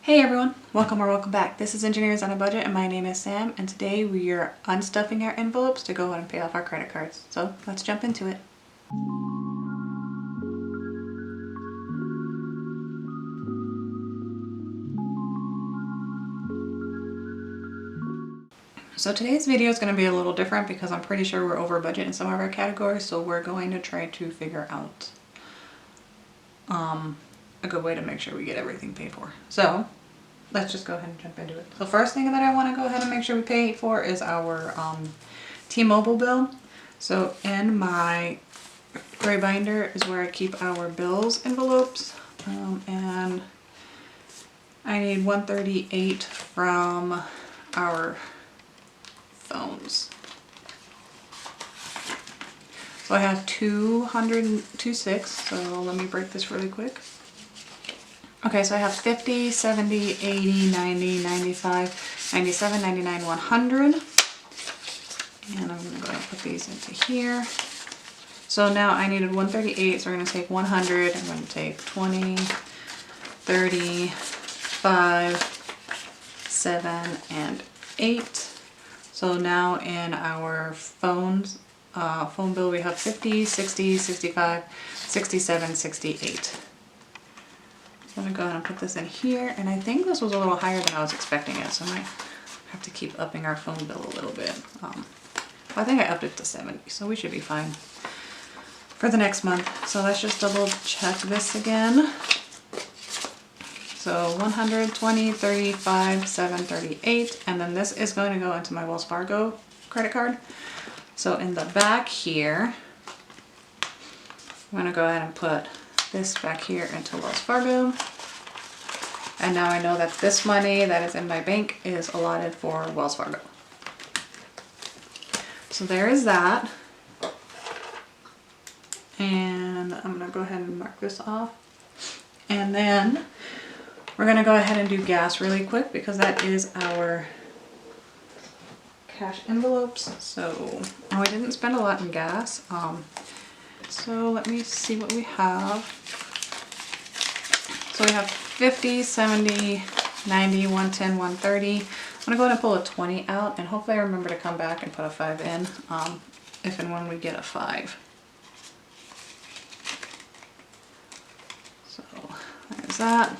Hey everyone, welcome or welcome back. This is Engineers on a Budget and my name is Sam, and today we are unstuffing our envelopes to go ahead and pay off our credit cards. So let's jump into it. So today's video is going to be a little different because I'm pretty sure we're over budget in some of our categories, so we're going to try to figure out a good way to make sure we get everything paid for. So let's just go ahead and jump into it. The first thing that I want to go ahead and make sure we pay for is our T-Mobile bill. So in my gray binder is where I keep our bills envelopes, and I need 138 from our phones. So I have 206, so let me break this really quick. Okay, so I have 50, 70, 80, 90, 95, 97, 99, 100. And I'm going to go ahead and put these into here. So now I needed 138, so we're going to take 100. I'm going to take 20, 30, 5, 7, and 8. So now in our phone bill we have 50, 60, 65, 67, 68. I'm going to go ahead and put this in here, and I think this was a little higher than I was expecting it, so I might have to keep upping our phone bill a little bit. I think I upped it to 70, so we should be fine for the next month. So let's just double check this again. So 120, 35, 7, 38, and then this is going to go into my Wells Fargo credit card. So in the back here, I'm going to go ahead and put this back here into Wells Fargo. And now I know that this money that is in my bank is allotted for Wells Fargo. So there is that. And I'm going to go ahead and mark this off. And then we're going to go ahead and do gas really quick because that is our cash envelopes. So, and we didn't spend a lot in gas. So let me see what we have. So we have 50, 70, 90, 110, 130. I'm gonna go ahead and pull a 20 out, and hopefully I remember to come back and put a 5 in if and when we get a 5. So there's that.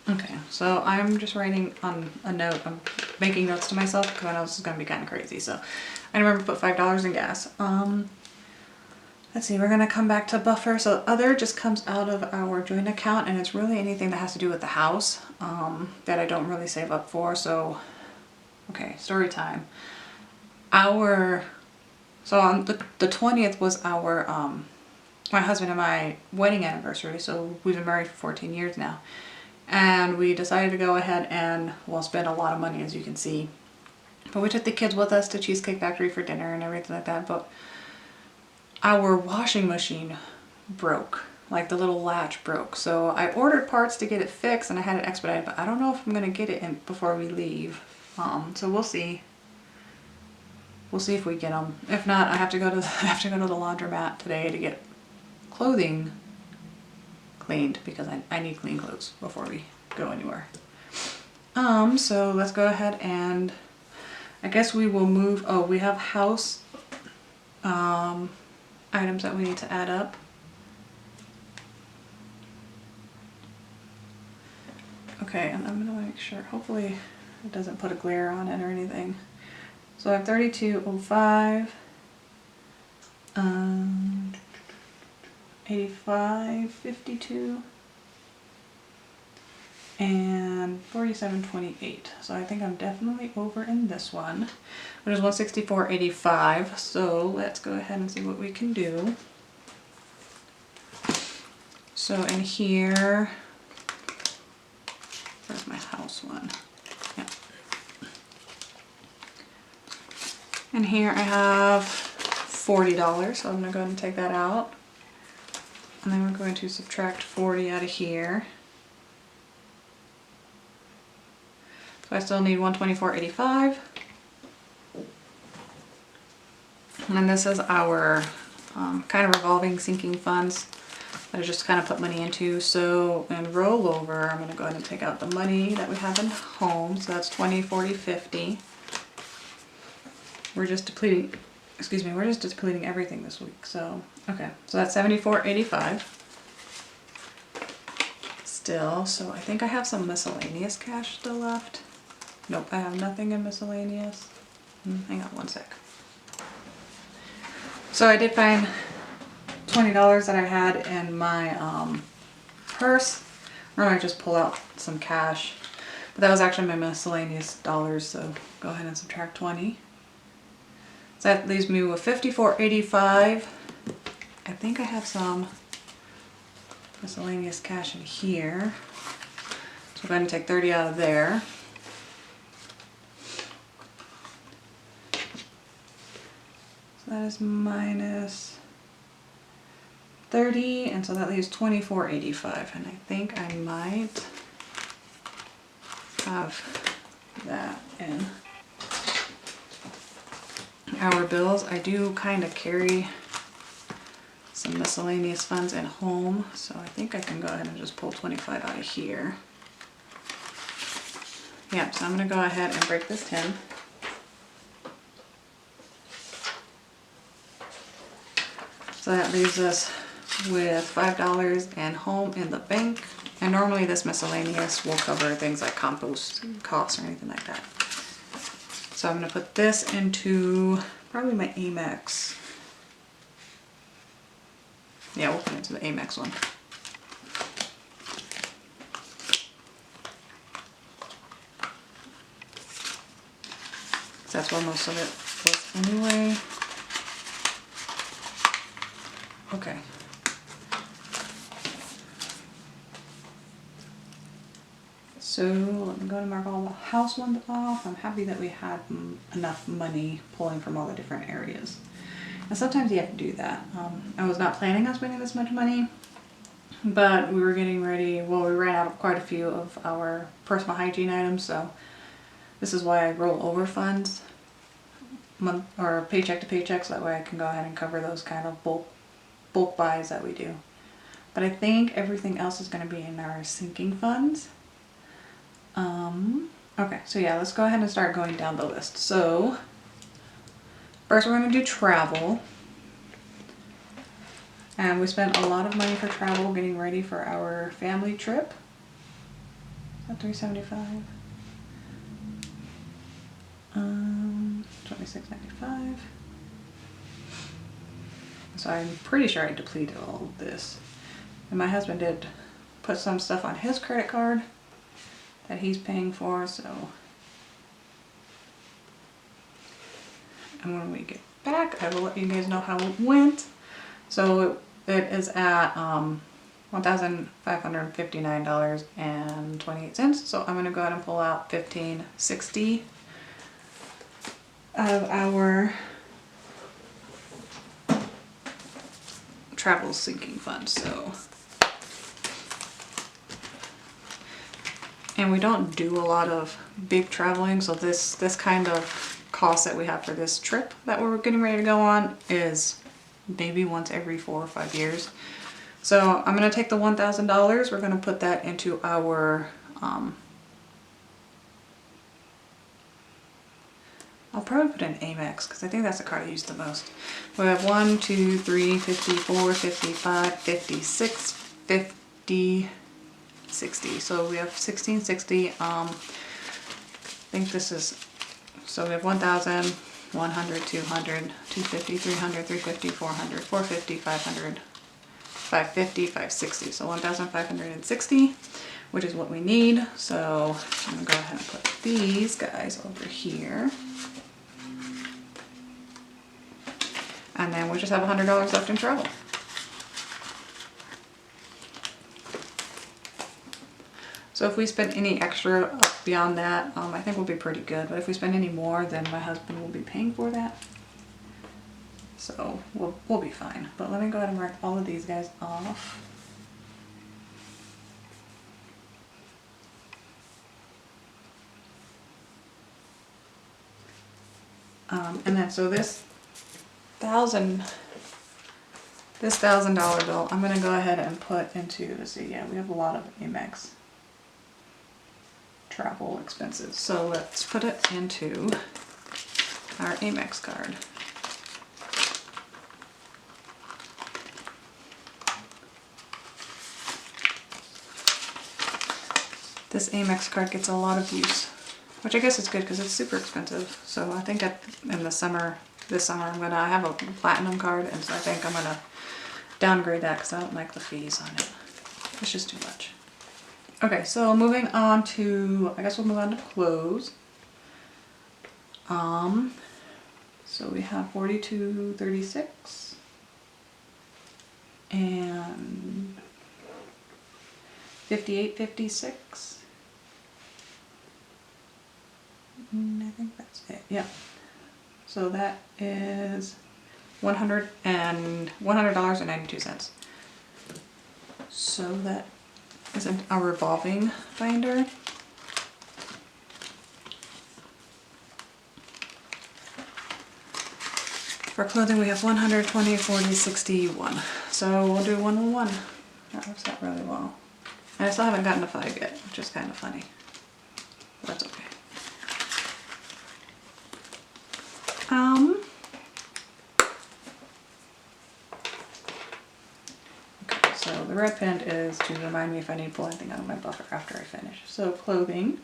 Okay, so I'm just writing on a note. I'm making notes to myself because I know this is going to be kind of crazy. So I remember to put $5 in gas. Let's see, we're going to come back to buffer. So other just comes out of our joint account, and it's really anything that has to do with the house that I don't really save up for. So, okay, story time. So on the 20th was our, my husband and my wedding anniversary. So we've been married for 14 years now. And we decided to go ahead and, well, spend a lot of money, as you can see. But we took the kids with us to Cheesecake Factory for dinner and everything like that. But our washing machine broke. Like the little latch broke. So I ordered parts to get it fixed and I had it expedited. But I don't know if I'm going to get it in before we leave. So we'll see. We'll see if we get them. If not, I have to go to the laundromat today to get clothing cleaned because I need clean clothes before we go anywhere. So let's go ahead and I guess we will move. Oh, we have house items that we need to add up. Okay, and I'm gonna make sure, hopefully it doesn't put a glare on it or anything. So I have 3205, 85.52, and 47.28. So I think I'm definitely over in this one, which is 164.85. So let's go ahead and see what we can do. So in here, where's my house one? Yeah. And here I have $40, so I'm gonna go ahead and take that out. And then we're going to subtract 40 out of here. So I still need 124.85. And then this is our kind of revolving sinking funds that I just kind of put money into. So in rollover, I'm going to go ahead and take out the money that we have in home. So that's 20, 40, 50. We're just depleting, excuse me, we're just depleting everything this week. So, okay, so that's 74.85 still. So I think I have some miscellaneous cash still left. Nope, I have nothing in miscellaneous. Hang on one sec. So I did find $20 that I had in my purse. Or I just pull out some cash. But that was actually my miscellaneous dollars, so go ahead and subtract 20. So that leaves me with 54.85. I think I have some miscellaneous cash in here. So go ahead and take 30 out of there. So that is minus 30, and so that leaves 24.85. And I think I might have that in our bills. I do kind of carry some miscellaneous funds at home, so I think I can go ahead and just pull 25 out of here. Yeah, so I'm going to go ahead and break this tin. So that leaves us with $5 and home in the bank. And normally this miscellaneous will cover things like compost costs or anything like that. So I'm going to put this into probably my Amex. Yeah, we'll put it into the Amex one. That's where most of it was anyway. Okay. So let me go and mark all the house ones off. I'm happy that we had enough money pulling from all the different areas. And sometimes you have to do that. I was not planning on spending this much money, but we were getting ready. Well, we ran out of quite a few of our personal hygiene items, so this is why I roll over funds month or paycheck to paycheck, so that way I can go ahead and cover those kind of bulk buys that we do. But I think everything else is going to be in our sinking funds. Okay, so yeah, let's go ahead and start going down the list. So first we're going to do travel. And we spent a lot of money for travel getting ready for our family trip. Is that $375? $26.95. So I'm pretty sure I depleted all of this. And my husband did put some stuff on his credit card that he's paying for, so. And when we get back, I will let you guys know how it went. So it is at $1,559.28. So I'm gonna go ahead and pull out $1,560 of our travel sinking fund. So, and we don't do a lot of big traveling, so this kind of cost that we have for this trip that we're getting ready to go on is maybe once every 4 or 5 years. So I'm going to take the $1,000, we're going to put that into our I'll probably put in Amex because I think that's the card I use the most. We have 1, 2, 3, 54, 55, 56, 50, 60. So we have 1660. I think this is, so we have 1,000, 100, 200, 250, 300, 350, 400, 450, 500, 550, 560. So 1,560, which is what we need. So I'm gonna go ahead and put these guys over here. And then we just have $100 left in travel. So if we spend any extra beyond that, I think we'll be pretty good. But if we spend any more, then my husband will be paying for that. So we'll be fine. But let me go ahead and mark all of these guys off. And then so this $1,000 bill, I'm gonna go ahead and put into, let's see, yeah, we have a lot of Amex travel expenses. So let's put it into our Amex card. This Amex card gets a lot of use, which I guess is good because it's super expensive. So I think in the summer, this summer, I'm gonna have a platinum card, and so I think I'm gonna downgrade that because I don't like the fees on it. It's just too much. Okay, so moving on to, I guess we'll move on to clothes. So we have $42.36 and $58.56. I think that's it. Yeah. So that is $100.92. So that is a revolving binder. For clothing we have 100, 20, 40, 61. So we'll do 101. That works out really well. And I still haven't gotten to 5 yet, which is kind of funny. But that's okay. Okay, so the red pen is to remind me if I need to pull anything out of my buffer after I finish. So clothing.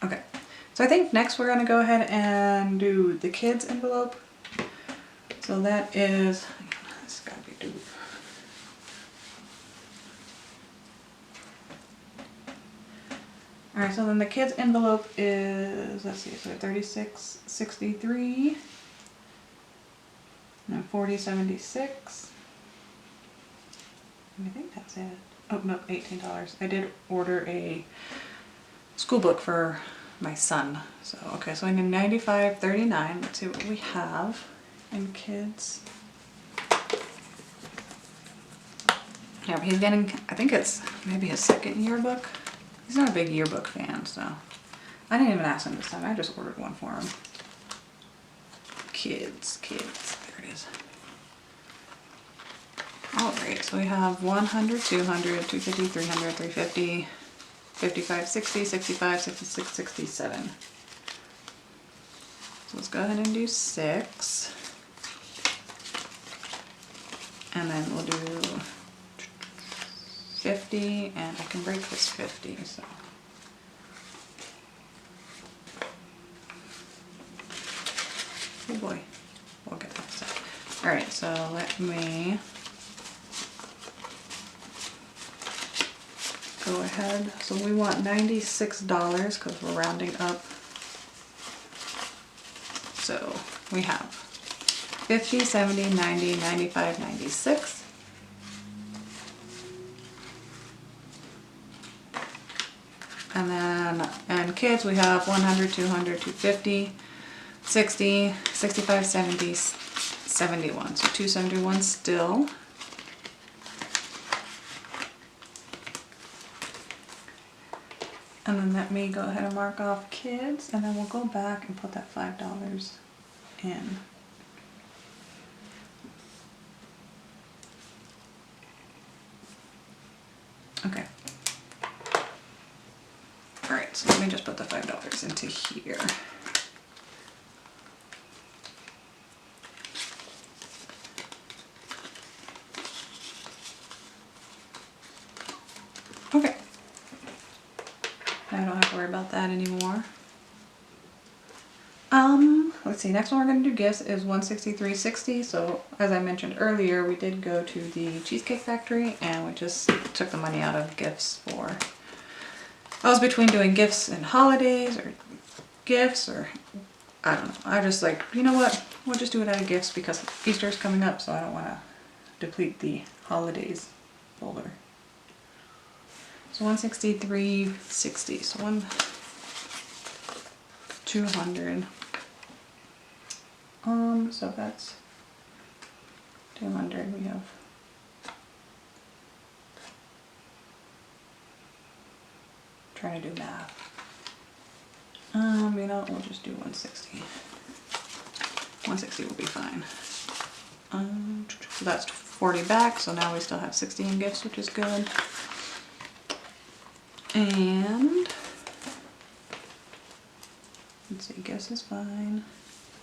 Okay, so I think next we're gonna go ahead and do the kids envelope. So that is, this has gotta be due. All right, so then the kids envelope is, let's see, so $36.63 and then $40.76. I think that's it. Oh no, $18. I did order a school book for my son. So okay, so I need $95.39. Let's see what we have in kids. Yeah, he's getting, I think it's maybe his second yearbook. He's not a big yearbook fan, so I didn't even ask him this time. I just ordered one for him. Kids, there it is. All right, so we have 100, 200, 250, 300, 350, 55, 60, 65, 66, 67. So let's go ahead and do 6. And then we'll do 50, and I can break this 50, so. Oh boy, we'll get that set. All right, so let me go ahead. So we want $96 because we're rounding up. So we have 50, 70, 90, 95, 96. And then, and kids, we have 100, 200, 250, 60, 65, 70, 71. So 271 still. And then let me go ahead and mark off kids, and then we'll go back and put that $5 in. Okay. All right, so let me just put the $5 into here. Okay. I don't have to worry about that anymore. Let's see, next one we're gonna do gifts is $163.60. So as I mentioned earlier, we did go to the Cheesecake Factory and we just took the money out of gifts for, I was between doing gifts and holidays or gifts or, I don't know. I just like, you know what, we'll just do it out of gifts because Easter's coming up, so I don't wanna deplete the holidays folder. So So 163.60. So 200. So that's 200. We have trying to do math. You know, we'll just do 160. 160 will be fine. So that's 40 back, so now we still have 60 in gifts, which is good. And let's see, gifts is fine.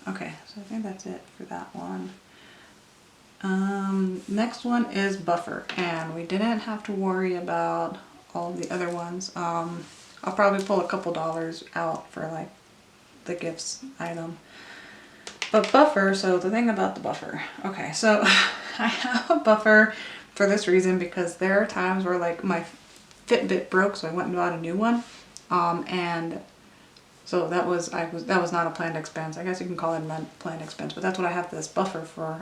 Okay, so I think that's it for that one. Next one is buffer, and we didn't have to worry about all of the other ones. I'll probably pull a couple dollars out for like the gifts item. But buffer, so the thing about the buffer. Okay, so I have a buffer for this reason because there are times where like my Fitbit broke, so I went and bought a new one. And so that was not a planned expense. I guess you can call it a planned expense, but that's what I have this buffer for,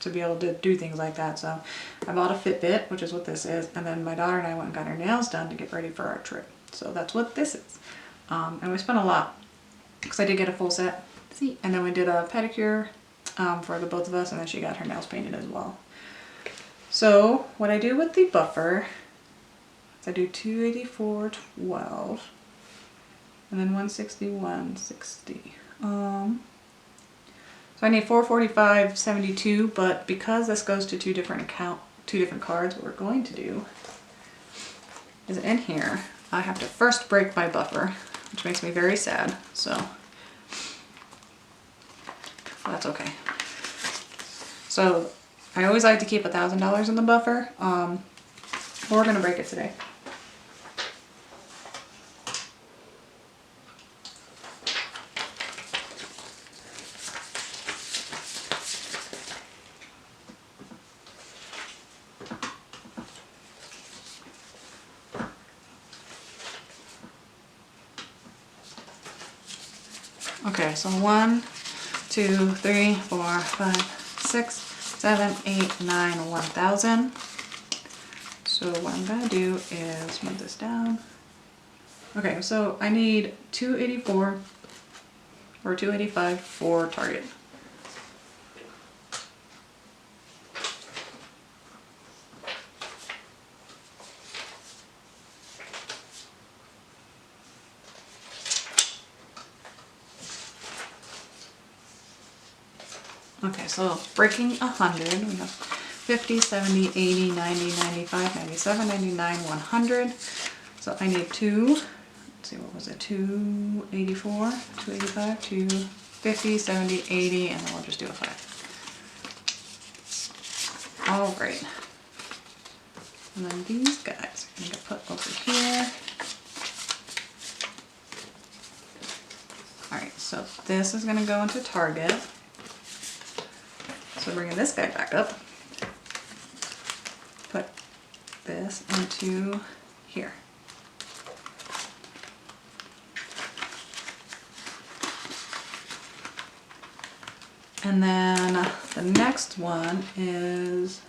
to be able to do things like that. So I bought a Fitbit, which is what this is, and then my daughter and I went and got her nails done to get ready for our trip. So that's what this is. And we spent a lot because I did get a full set. See, and then we did a pedicure for the both of us, and then she got her nails painted as well. So what I do with the buffer is I do 284.12 and then 161.60. So I need 445.72, but because this goes to two different cards, what we're going to do is in here I have to first break my buffer, which makes me very sad. So that's okay. So I always like to keep $1,000 in the buffer. But we're gonna break it today. Okay, so 1, 2, 3, 4, 5, 6, 7, 8, 9, 1,000. So what I'm gonna do is move this down. Okay, so I need 284 or 285 for Target. Okay, so breaking 100, we have 50, 70, 80, 90, 95, 97, 99, 100. So I need let's see, what was it, 284, 285, 250, 70, 80, and then we'll just do a 5. All right. And then these guys are gonna get put over here. All right, so this is gonna go into Target. So bringing this guy back up, put this into here. And then the next one is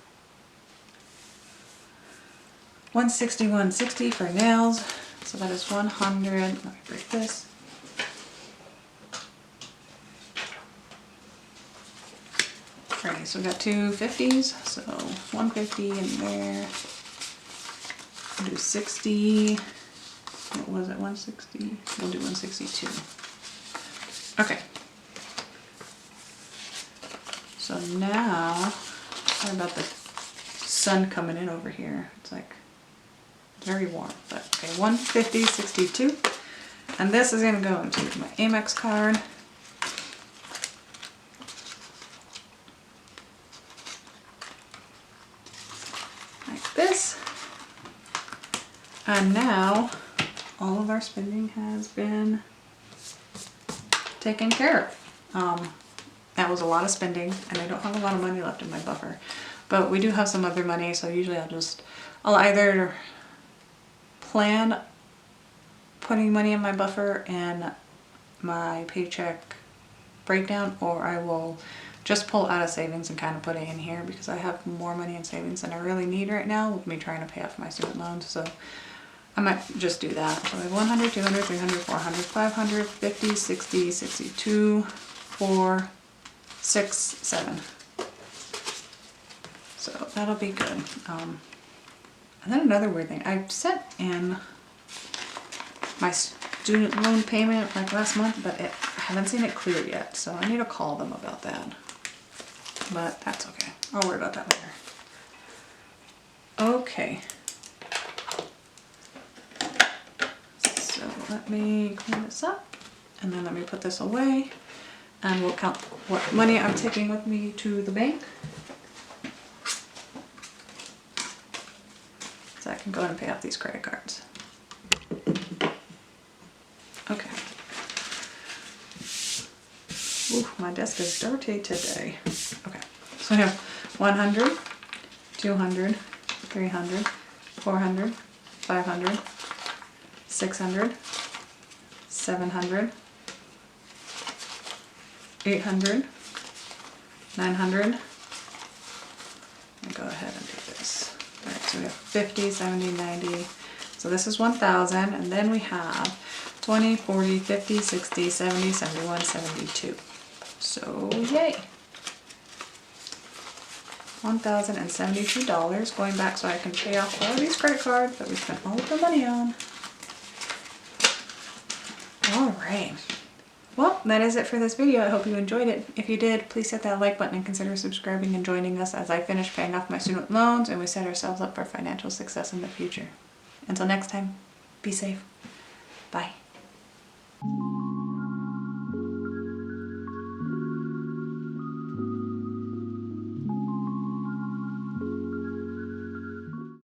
161.60 for nails. So that is 100. Let me break this. Alright, so we got two 50s, so 150 in there. We'll do 60. What was it, 160? We'll do 162. Okay. So now, sorry about the sun coming in over here. It's like very warm, but okay, 150.62. And this is gonna go into my Amex card. This, and now all of our spending has been taken care of. That was a lot of spending, and I don't have a lot of money left in my buffer, but we do have some other money, so usually I'll either plan putting money in my buffer and my paycheck breakdown, or I will just pull out of savings and kind of put it in here because I have more money in savings than I really need right now with me trying to pay off my student loans. So I might just do that. So we have 100, 200, 300, 400, 500, 50, 60, 62, 4, 6, 7. So that'll be good. And then another weird thing, I sent in my student loan payment like last month, but I haven't seen it cleared yet, so I need to call them about that. But that's okay. I'll worry about that later. Okay. So let me clean this up, and then let me put this away, and we'll count what money I'm taking with me to the bank. So I can go ahead and pay off these credit cards. Okay. Ooh, my desk is dirty today. Okay, so I have 100, 200, 300, 400, 500, 600, 700, 800, 900. Let me go ahead and do this. All right, so we have 50, 70, 90. So this is 1,000, and then we have 20, 40, 50, 60, 70, 71, 72. So yay! $1,072 going back so I can pay off all these credit cards that we spent all of the money on. Alright. Well, that is it for this video. I hope you enjoyed it. If you did, please hit that like button and consider subscribing and joining us as I finish paying off my student loans and we set ourselves up for financial success in the future. Until next time, be safe. Bye.